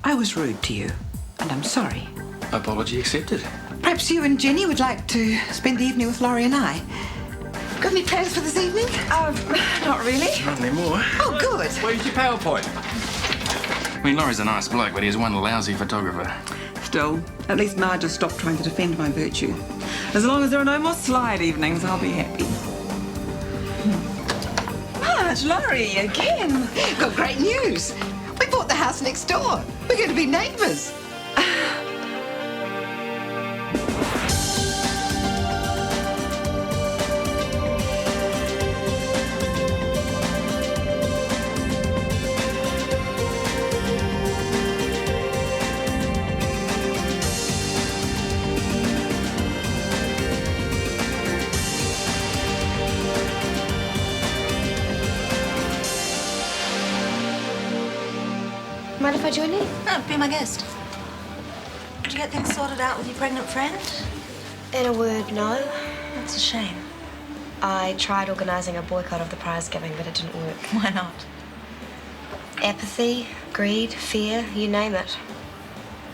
I was rude to you, and I'm sorry. Apology accepted. Perhaps you and Jenny would like to spend the evening with Laurie and I. Got any plans for this evening? Not really. Not anymore. Oh, good. Where's your PowerPoint? I mean, Laurie's a nice bloke, but he's one lousy photographer. Still, at least Marj has stopped trying to defend my virtue. As long as there are no more slide evenings, I'll be happy. Marj, Laurie, again. Got great news. We bought the house next door. We're going to be neighbours. Mind if I join you? No, be my guest. Did you get things sorted out with your pregnant friend? In a word, no. That's a shame. I tried organising a boycott of the prize giving, but it didn't work. Why not? Apathy, greed, fear, you name it.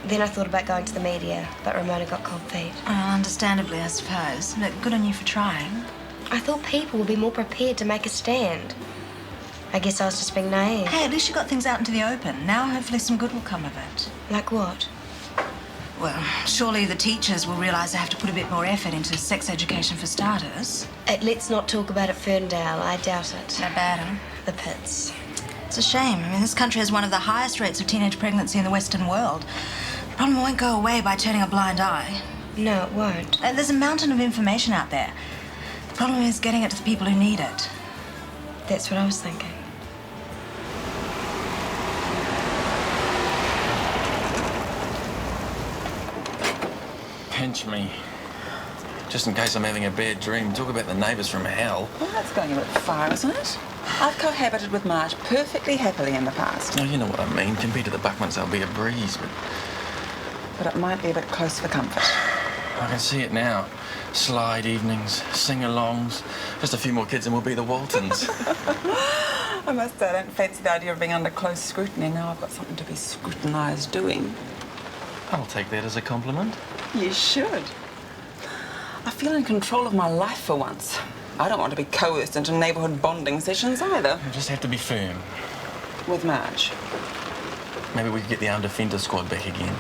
Then I thought about going to the media, but Ramona got cold feet. Well, understandably, I suppose. But good on you for trying. I thought people would be more prepared to make a stand. I guess I was just being naive. Hey, at least you got things out into the open. Now, hopefully, some good will come of it. Like what? Well, surely the teachers will realise they have to put a bit more effort into sex education for starters. Let's not talk about it, Ferndale. I doubt it. That bad, huh? The pits. It's a shame. I mean, this country has one of the highest rates of teenage pregnancy in the Western world. The problem won't go away by turning a blind eye. No, it won't. There's a mountain of information out there. The problem is getting it to the people who need it. That's what I was thinking. Pinch me. Just in case I'm having a bad dream. Talk about the neighbours from hell. Well, that's going a bit far, isn't it? I've cohabited with Marj perfectly happily in the past. Oh, you know what I mean. Compared to the Buckmans, they'll be a breeze, But it might be a bit close for comfort. I can see it now. Slide evenings, sing-alongs. Just a few more kids and we'll be the Waltons. I must say, I don't fancy the idea of being under close scrutiny. Now I've got something to be scrutinised doing. I'll take that as a compliment. You should. I feel in control of my life for once. I don't want to be coerced into neighbourhood bonding sessions either. You just have to be firm. With Marj. Maybe we could get the armed offender squad back again.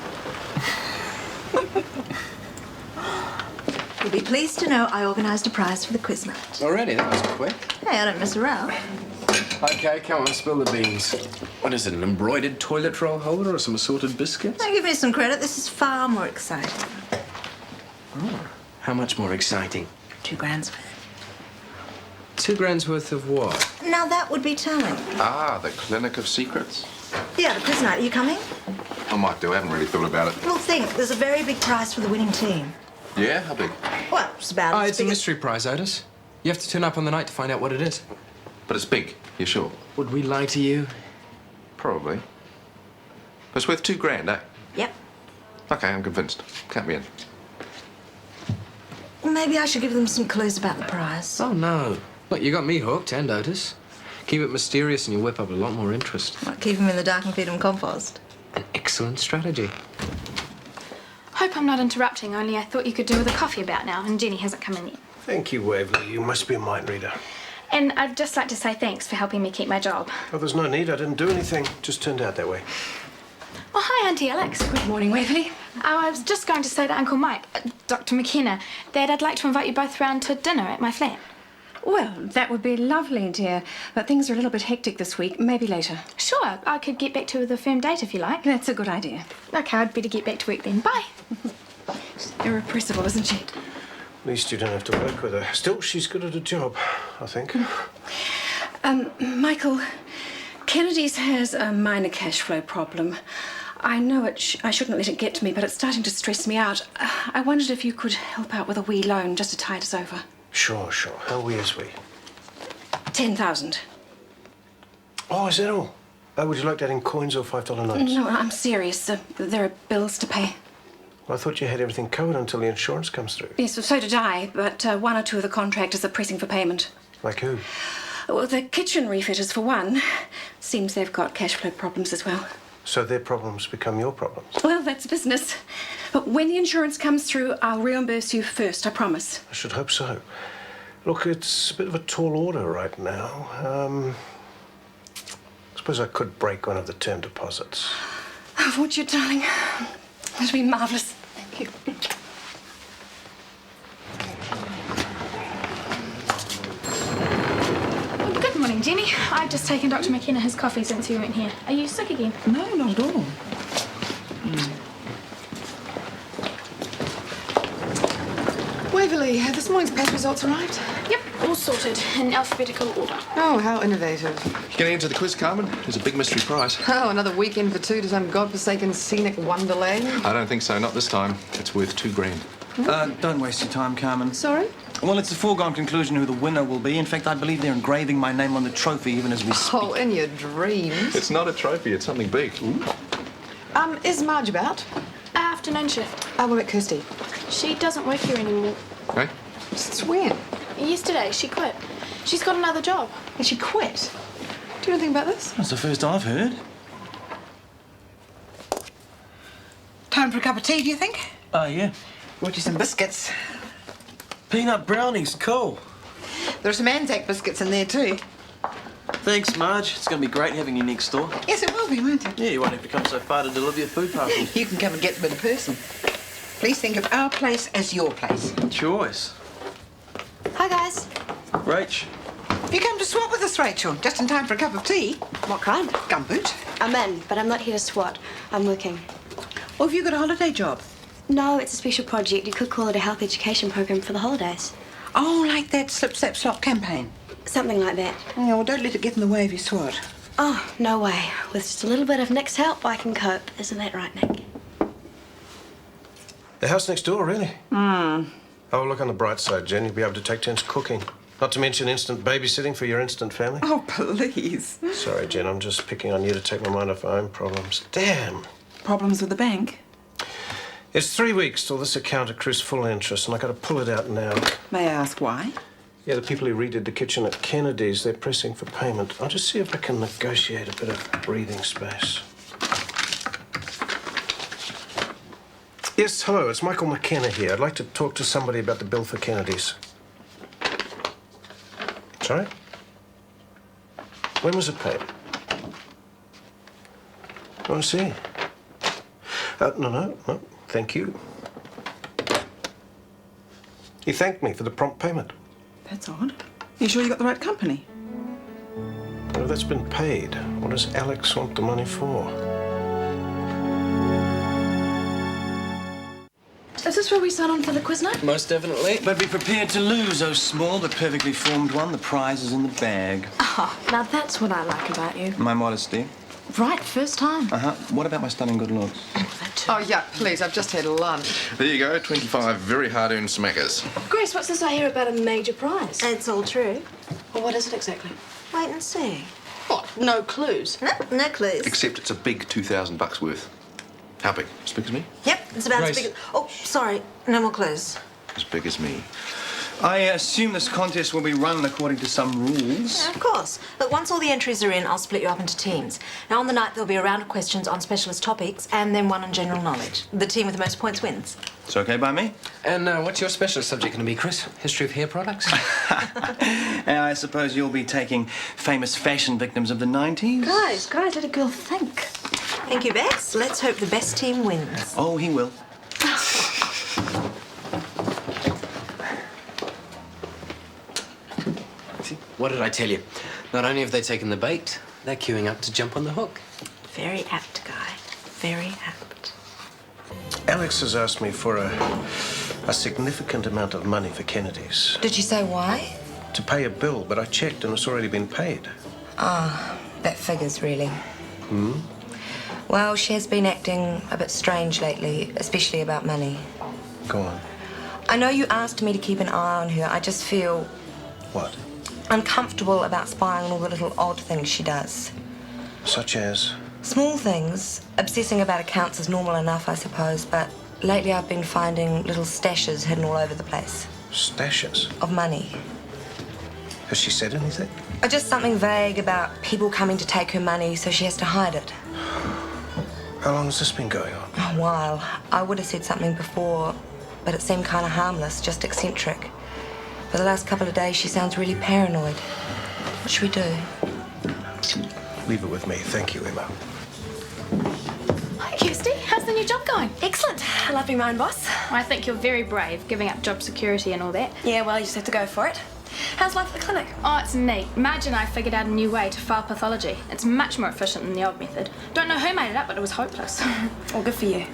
You'll be pleased to know I organised a prize for the quiz night. Already? That was quick. Hey, I don't mess around. Okay, come on, spill the beans. What is it, an embroidered toilet roll holder or some assorted biscuits? Now, give me some credit. This is far more exciting. Oh, how much more exciting? $2 grand's worth. $2 worth of what? Now, that would be telling. Ah, the Clinic of Secrets. Yeah, the quiz night. Are you coming? I might do. I haven't really thought about it. Well, think. There's a very big prize for the winning team. Yeah? How big? Well, it's about as It's a big as- mystery prize, Otis. You have to turn up on the night to find out what it is. But it's big. You sure? Would we lie to you? Probably. It's worth $2 grand, eh? Yep. Okay, I'm convinced. Count me in. Maybe I should give them some clues about the prize. Oh, no. Look, you got me hooked, and Otis. Keep it mysterious and you'll whip up a lot more interest. Might keep them in the dark and feed them compost. An excellent strategy. Hope I'm not interrupting, only I thought you could do with a coffee about now, and Jenny hasn't come in yet. Thank you, Waverley. You must be a mind reader. And I'd just like to say thanks for helping me keep my job. Oh, there's no need. I didn't do anything. Just turned out that way. Oh, hi, Auntie Alex. Good morning, Waverley. Oh, I was just going to say to Uncle Mike, Dr. McKenna, that I'd like to invite you both round to dinner at my flat. Well, that would be lovely, dear. But things are a little bit hectic this week. Maybe later. Sure, I could get back to you with a firm date if you like. That's a good idea. Okay, I'd better get back to work then. Bye. She's irrepressible, isn't she? At least you don't have to work with her. Still, she's good at her job, I think. Michael, Kennedy's has a minor cash flow problem. I know I shouldn't let it get to me, but it's starting to stress me out. I wondered if you could help out with a wee loan just to tide us over. Sure. How wee is we? 10,000. Oh, is that all? Would you like that in coins or $5 notes? No, I'm serious. There are bills to pay. Well, I thought you had everything covered until the insurance comes through. Yes, so did I, but one or two of the contractors are pressing for payment. Like who? Well, the kitchen refitters, for one. Seems they've got cash flow problems as well. So their problems become your problems. Well, that's business. But when the insurance comes through, I'll reimburse you first, I promise. I should hope so. Look, it's a bit of a tall order right now. I suppose I could break one of the term deposits. Oh, would you, darling? That'd be marvellous. Thank you. Good morning, Jenny. I've just taken Dr. McKenna his coffee since we went here. Are you sick again? No, not at all. Waverley, have this morning's past results arrived? Yep, all sorted in alphabetical order. Oh, how innovative. Getting into the quiz, Carmen? There's a big mystery prize. Oh, another weekend for two to some godforsaken scenic wonderland. I don't think so, not this time. It's worth $2,000. Don't waste your time, Carmen. Sorry? Well, it's a foregone conclusion who the winner will be. In fact, I believe they're engraving my name on the trophy even as we speak. Oh, in your dreams. It's not a trophy, it's something big. Is Marj about? Afternoon shift. What about Kirsty? She doesn't work here anymore. Hey? Since when? Yesterday, she quit. She's got another job. And she quit? Do you know anything about this? That's the first I've heard. Time for a cup of tea, do you think? Yeah. Brought you some biscuits. Peanut brownies, cool. There are some Anzac biscuits in there too. Thanks, Marj. It's going to be great having you next door. Yes, it will be, won't it? Yeah, you won't have to come so far to deliver your food parcels. You can come and get them in person. Please think of our place as your place. Choice. Hi, guys. Rach. You come to swap with us, Rachel, just in time for a cup of tea. What kind? Gumboot. I'm in, but I'm not here to swat. I'm working. Or have you got a holiday job? No, it's a special project. You could call it a health education program for the holidays. Oh, like that Slip, Slap, Slop campaign. Something like that. Yeah, well, don't let it get in the way of your swat. Oh, no way. With just a little bit of Nick's help, I can cope. Isn't that right, Nick? The house next door, really? Oh, look on the bright side, Jen. You'll be able to take turns cooking. Not to mention instant babysitting for your instant family. Oh, please. Sorry, Jen. I'm just picking on you to take my mind off my own problems. Damn. Problems with the bank? It's 3 weeks till this account accrues full interest, and I got to pull it out now. May I ask why? Yeah, the people who redid the kitchen at Kennedy's, they're pressing for payment. I'll just see if I can negotiate a bit of breathing space. Yes, hello, it's Michael McKenna here. I'd like to talk to somebody about the bill for Kennedy's. Sorry? When was it paid? Oh, I see. No, thank you. He thanked me for the prompt payment. That's odd. You sure you got the right company? Well, that's been paid. What does Alex want the money for? Is this where we sign on for the quiz night? Most definitely. But be prepared to lose, oh small but perfectly formed one. The prize is in the bag. Oh, now that's what I like about you. My modesty. Right, first time. What about my stunning good looks? That too. Oh, yeah, please, I've just had lunch. There you go, 25 very hard-earned smackers. Grace, what's this I hear about a major prize? It's all true. Well, what is it exactly? Wait and see. What? No clues? No clues. Except it's a big $2,000 worth. How big? As big as me? Yep, it's about Grace. as big as... Oh, sorry, no more clues. As big as me. I assume this contest will be run according to some rules. Yeah, of course. Look, once all the entries are in, I'll split you up into teams. Now, on the night, there'll be a round of questions on specialist topics and then one on general knowledge. The team with the most points wins. It's okay by me? And what's your specialist subject going to be, Chris? History of hair products? And I suppose you'll be taking famous fashion victims of the 90s? Guys, let a girl think. Thank you, Bex. Let's hope the best team wins. Oh, he will. See, what did I tell you? Not only have they taken the bait, they're queuing up to jump on the hook. Very apt, Guy. Very apt. Alex has asked me for a significant amount of money for Kennedy's. Did you say why? To pay a bill, but I checked and it's already been paid. That figures, really. Well, she has been acting a bit strange lately, especially about money. Go on. I know you asked me to keep an eye on her. I just feel What? uncomfortable about spying on all the little odd things she does. Such as? Small things. Obsessing about accounts is normal enough, I suppose, but lately I've been finding little stashes hidden all over the place. Stashes? Of money. Has she said anything? Or just something vague about people coming to take her money, so she has to hide it. How long has this been going on? A while. I would have said something before, but it seemed kind of harmless, just eccentric. For the last couple of days, she sounds really paranoid. What should we do? Leave it with me. Thank you, Emma. Hi, Kirsty. How's the new job going? Excellent. I love being my own boss. I think you're very brave, giving up job security and all that. Yeah, well, you just have to go for it. How's life at the clinic? Oh, it's neat. Marj and I figured out a new way to file pathology. It's much more efficient than the old method. Don't know who made it up, but it was hopeless. Well, good for you.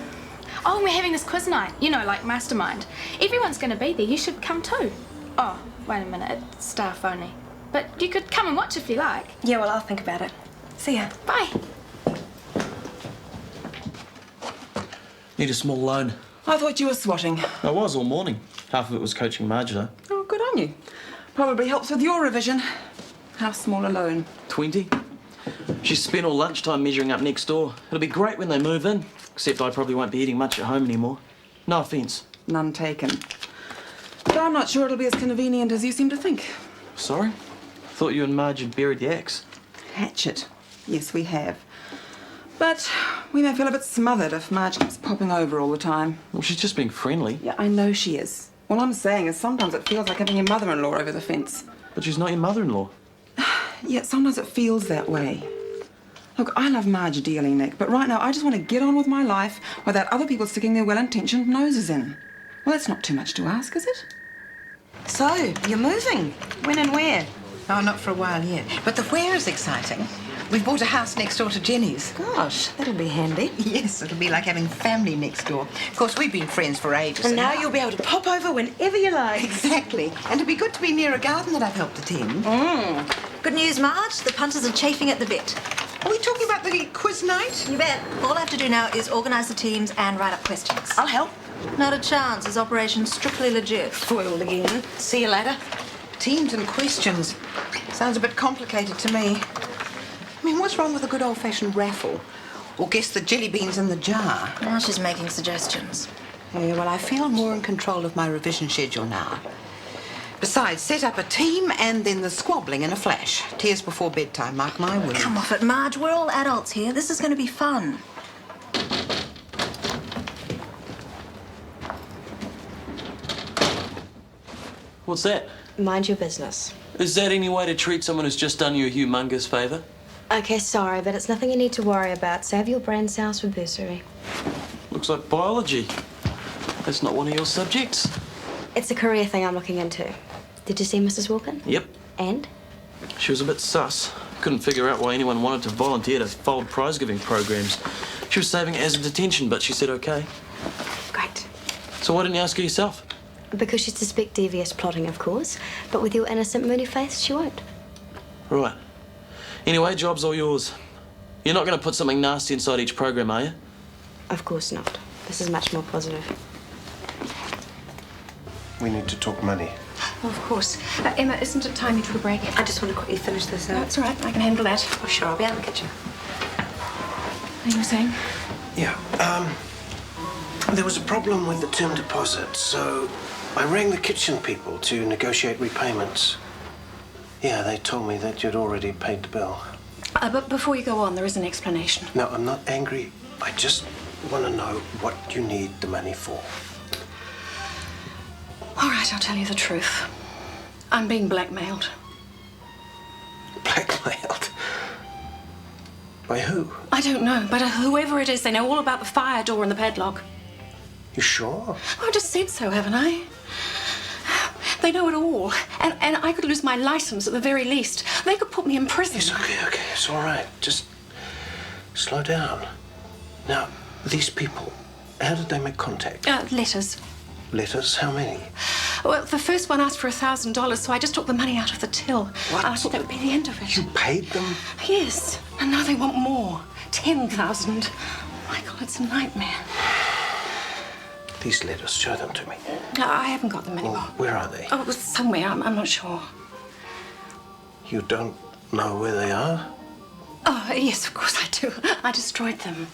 Oh, and we're having this quiz night. You know, like Mastermind. Everyone's going to be there. You should come too. Oh, wait a minute. It's staff only. But you could come and watch if you like. Yeah, well, I'll think about it. See ya. Bye. Need a small loan. I thought you were swatting. I was all morning. Half of it was coaching Marj, though. Oh, good on you. Probably helps with your revision. How small a loan? 20. She's spent all lunchtime measuring up next door. It'll be great when they move in, except I probably won't be eating much at home anymore. No offence. None taken. But I'm not sure it'll be as convenient as you seem to think. Sorry? Thought you and Marj had buried the axe. Hatchet. Yes, we have. But we may feel a bit smothered if Marj keeps popping over all the time. Well, she's just being friendly. Yeah, I know she is. All I'm saying is sometimes it feels like having your mother-in-law over the fence. But she's not your mother-in-law. Yeah, sometimes it feels that way. Look, I love Marj dearly, Nick, but right now I just want to get on with my life without other people sticking their well-intentioned noses in. Well, that's not too much to ask, is it? So, you're moving. When and where? Oh, not for a while yet. But the where is exciting. We've bought a house next door to Jenny's. Gosh, that'll be handy. Yes, it'll be like having family next door. Of course, we've been friends for ages. And now you'll be able to pop over whenever you like. Exactly. And it'd be good to be near a garden that I've helped attend. Good news, Marj. The punters are chafing at the bit. Are we talking about the quiz night? You bet. All I have to do now is organise the teams and write up questions. I'll help. Not a chance. This operation's strictly legit. Foiled again. See you later. Teams and questions. Sounds a bit complicated to me. I mean, what's wrong with a good old-fashioned raffle? Or guess the jelly beans in the jar? Now she's making suggestions. Yeah, well, I feel more in control of my revision schedule now. Besides, set up a team and then the squabbling in a flash. Tears before bedtime, mark my words. Come off it, Marj. We're all adults here. This is going to be fun. What's that? Mind your business. Is that any way to treat someone who's just done you a humongous favour? Okay, sorry, but it's nothing you need to worry about. Save your brain cells for bursary. Looks like biology. That's not one of your subjects. It's a career thing I'm looking into. Did you see Mrs. Wilkin? Yep. And? She was a bit sus. Couldn't figure out why anyone wanted to volunteer to fold prize-giving programs. She was saving it as a detention, but she said okay. Great. So why didn't you ask her yourself? Because she'd suspect devious plotting, of course. But with your innocent, moody face, she won't. Right. Anyway, job's all yours. You're not going to put something nasty inside each program, are you? Of course not. This is much more positive. We need to talk money. Oh, of course. Emma, isn't it time you took a break? I just want to quickly finish this No, out. it's all right. I can handle that. Oh, sure, I'll be out in the kitchen. What are you saying? Yeah, there was a problem with the term deposit, so I rang the kitchen people to negotiate repayments. Yeah, they told me that you'd already paid the bill. But before you go on, there is an explanation. No, I'm not angry. I just want to know what you need the money for. All right, I'll tell you the truth. I'm being blackmailed. Blackmailed? By who? I don't know, but whoever it is, they know all about the fire door and the padlock. You sure? I just said so, haven't I? They know it all. And I could lose my license at the very least. They could put me in prison. It's okay, it's all right. Just slow down. Now, these people, how did they make contact? Letters. Letters? How many? Well, the first one asked for $1,000, so I just took the money out of the till. What? I thought that would be the end of it. You paid them? Yes. And now they want more. 10,000. My God, it's a nightmare. These letters, show them to me. I haven't got them anymore. Well, where are they? Oh, somewhere. I'm not sure. You don't know where they are? Oh, yes, of course I do. I destroyed them.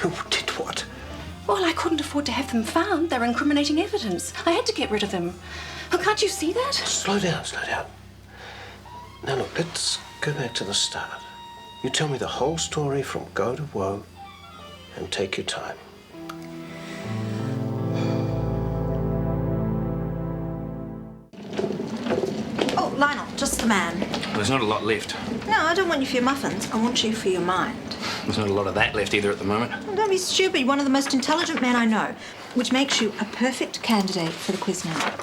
You did what? Well, I couldn't afford to have them found. They're incriminating evidence. I had to get rid of them. Oh, can't you see that? Slow down, slow down. Now, look, let's go back to the start. You tell me the whole story from go to woe, and take your time. Oh, Lionel, just the man. There's not a lot left. No, I don't want you for your muffins. I want you for your mind. There's not a lot of that left either at the moment. Well, don't be stupid. You're one of the most intelligent men I know, which makes you a perfect candidate for the quiz now.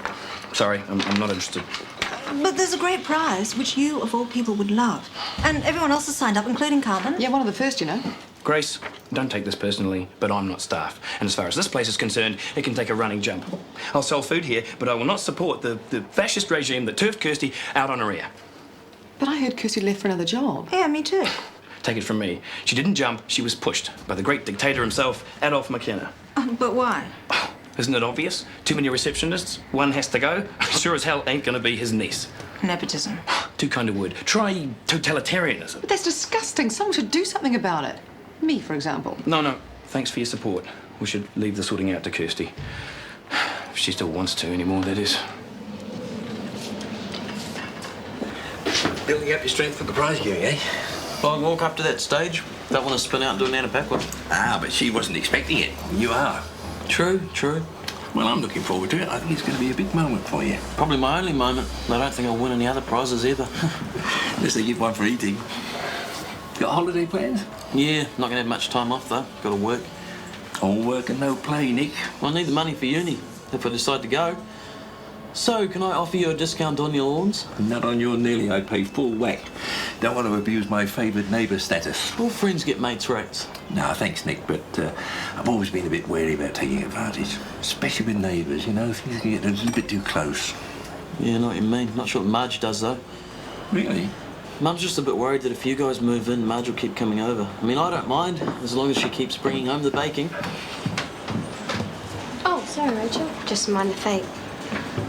Sorry, I'm not interested. But there's a great prize, which you, of all people, would love. And everyone else has signed up, including Carmen. Yeah, one of the first, you know. Grace, don't take this personally, but I'm not staff. And as far as this place is concerned, it can take a running jump. I'll sell food here, but I will not support the fascist regime that turfed Kirsty out on her ear. But I heard Kirsty left for another job. Yeah, me too. Take it from me. She didn't jump, she was pushed by the great dictator himself, Adolf McKenna. But why? Isn't it obvious? Too many receptionists, one has to go. Sure as hell ain't gonna be his niece. Nepotism. Too kind of word. Try totalitarianism. But that's disgusting. Someone should do something about it. Me, for example. No. Thanks for your support. We should leave the sorting out to Kirsty. If she still wants to anymore, that is. Building up your strength for the prize giving, eh? Long walk up to that stage. Don't want to spin out and do an Anna backward. Ah, but she wasn't expecting it. You are. True. Well, I'm looking forward to it. I think it's going to be a big moment for you. Probably my only moment. I don't think I'll win any other prizes either. Unless they give one for eating. Got holiday plans? Yeah, not going to have much time off though. Got to work. All work and no play, Nick. I need the money for uni if I decide to go. So, can I offer you a discount on your lawns? Not on your nearly. I pay full whack. Don't want to abuse my favoured neighbour status. All friends get mates' rates. No, thanks, Nick, but I've always been a bit wary about taking advantage. Especially with neighbours, you know, things can get a little bit too close. Yeah, I know what you mean. Not sure what Marj does though. Really? Mum's just a bit worried that if you guys move in, Marj will keep coming over. I mean, I don't mind, as long as she keeps bringing home the baking. Oh, sorry, Rachel. Just minor fate.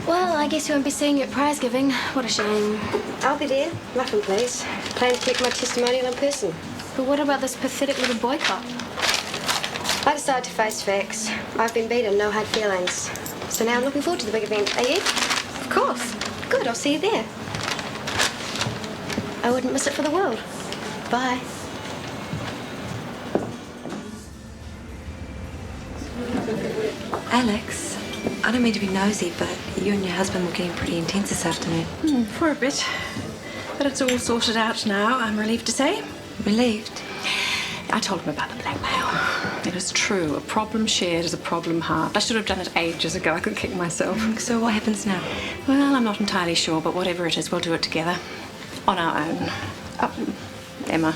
Well, I guess you won't be seeing you at prize giving. What a shame. I'll be there. Muffin, please. Plan to collect my testimonial in person. But what about this pathetic little boycott? I decided to face facts. I've been beaten, no hard feelings. So now I'm looking forward to the big event. Are you? Of course. Good, I'll see you there. I wouldn't miss it for the world. Bye. Alex, I don't mean to be nosy, but you and your husband were getting pretty intense this afternoon. For a bit. But it's all sorted out now, I'm relieved to say. Relieved? I told him about the blackmail. It is true. A problem shared is a problem halved. I should have done it ages ago. I could kick myself. So what happens now? Well, I'm not entirely sure, but whatever it is, we'll do it together. On our own. Emma,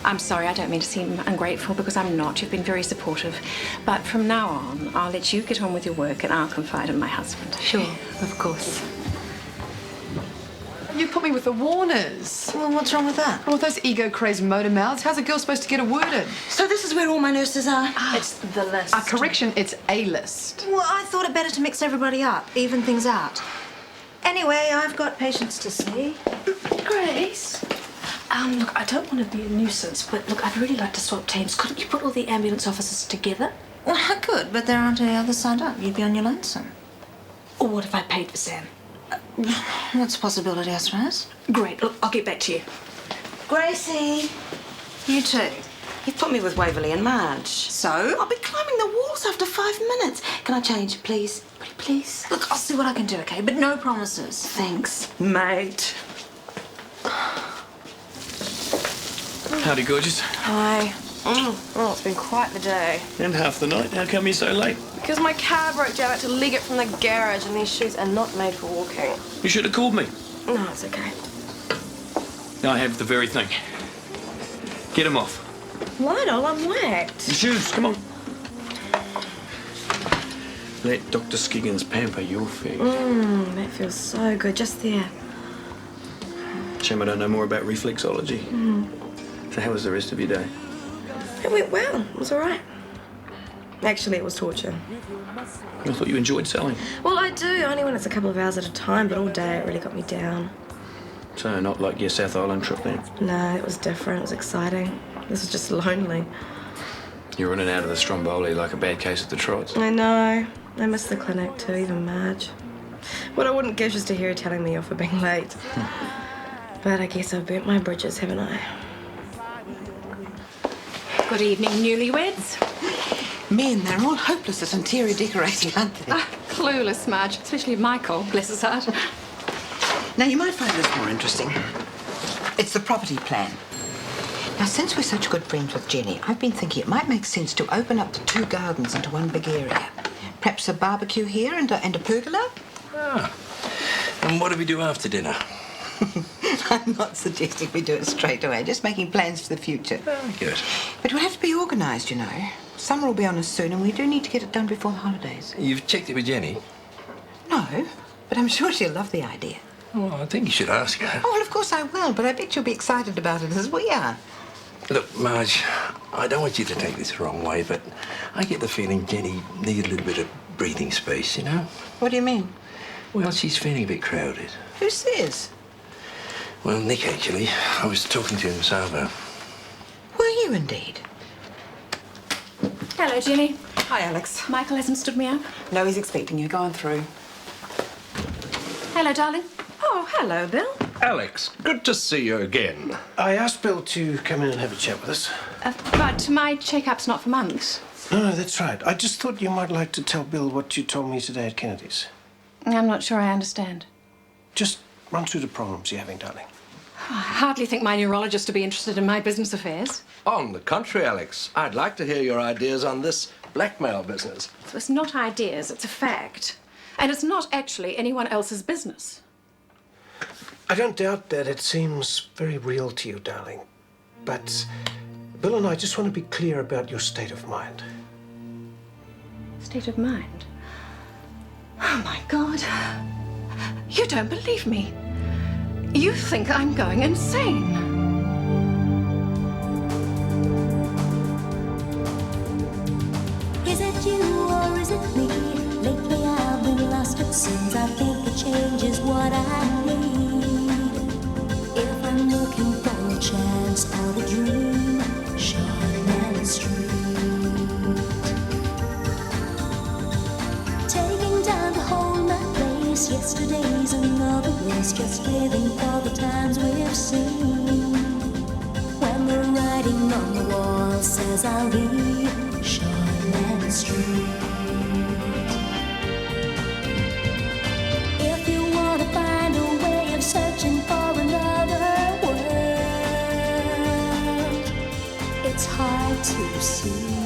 I'm sorry, I don't mean to seem ungrateful because I'm not. You've been very supportive. But from now on, I'll let you get on with your work and I'll confide in my husband. Sure, of course. You put me with the Warners. Well, what's wrong with that? Oh, those ego-crazed motor mouths. How's a girl supposed to get a word in? So this is where all my nurses are? It's the list. Correction, it's A-list. Well, I thought it better to mix everybody up, even things out. Anyway, I've got patients to see. Grace? Look, I don't want to be a nuisance, but look, I'd really like to swap teams. Couldn't you put all the ambulance officers together? Well, I could, but there aren't any others signed up. You'd be on your lonesome. Or what if I paid for Sam? That's a possibility, I suppose. Great. Look, I'll get back to you. Gracie, you too. You've put me with Waverley and Marj. So? I'll be climbing the walls after 5 minutes. Can I change, please? Please? Look, I'll see what I can do, okay? But no promises. Thanks, mate. Howdy, gorgeous. Hi. Oh, it's been quite the day. And half the night. How come you're so late? Because my car broke down, I had to leg it from the garage, and these shoes are not made for walking. You should have called me. No, it's okay. I have the very thing. Get him off. Lionel, I'm whacked. Your shoes, come on. Let Dr. Skiggins pamper your feet. That feels so good, just there. Shame I don't know more about reflexology. So how was the rest of your day? It went well. It was all right. Actually, it was torture. I thought you enjoyed selling. Well, I do, only when it's a couple of hours at a time, but all day it really got me down. So not like your South Island trip then? No, it was different. It was exciting. This was just lonely. You're in and out of the Stromboli like a bad case of the trots. I know. I miss the clinic too, even Marj. What I wouldn't give is to hear her telling me off for being late. But I guess I've burnt my bridges, haven't I? Good evening, newlyweds. Men, they're all hopeless at interior decorating, aren't they? Clueless, Marj, especially Michael, bless his heart. Now, you might find this more interesting. It's the property plan. Now, since we're such good friends with Jenny, I've been thinking it might make sense to open up the 2 gardens into one big area. Perhaps a barbecue here and a pergola? Ah. And what do we do after dinner? I'm not suggesting we do it straight away, just making plans for the future. Oh, good. But we'll have to be organised, you know. Summer will be on us soon, and we do need to get it done before the holidays. You've checked it with Jenny? No, but I'm sure she'll love the idea. Well, I think you should ask her. Oh, well, of course I will, but I bet you'll be excited about it as we are. Look, Marj, I don't want you to take this the wrong way, but I get the feeling Jenny needs a little bit of breathing space, you know? What do you mean? Well, she's feeling a bit crowded. Who says? Well, Nick, actually. I was talking to him this hour. Were you indeed? Hello, Jenny. Hi, Alex. Michael hasn't stood me up. No, he's expecting you. Go on through. Hello, darling. Oh, hello, Bill. Alex, good to see you again. I asked Bill to come in and have a chat with us. But my check-up's not for months. No, that's right. I just thought you might like to tell Bill what you told me today at Kennedy's. I'm not sure I understand. Just run through the problems you're having, darling. I hardly think my neurologist would be interested in my business affairs. On the contrary, Alex, I'd like to hear your ideas on this blackmail business. So it's not ideas, it's a fact. And it's not actually anyone else's business. I don't doubt that it seems very real to you, darling. But Bill and I just want to be clear about your state of mind. State of mind? Oh, my God. You don't believe me. You think I'm going insane. Is it you or is it me? Lately I've been lost, it seems. I think a change is what I need. If I'm looking for a chance or a dream, Shortland Street. Taking time to hold my place. Yesterday's another race, just living for the times we've seen. When the writing on the wall says I'll be Shortland Street. If you want to find a way of searching for another world, it's hard to see.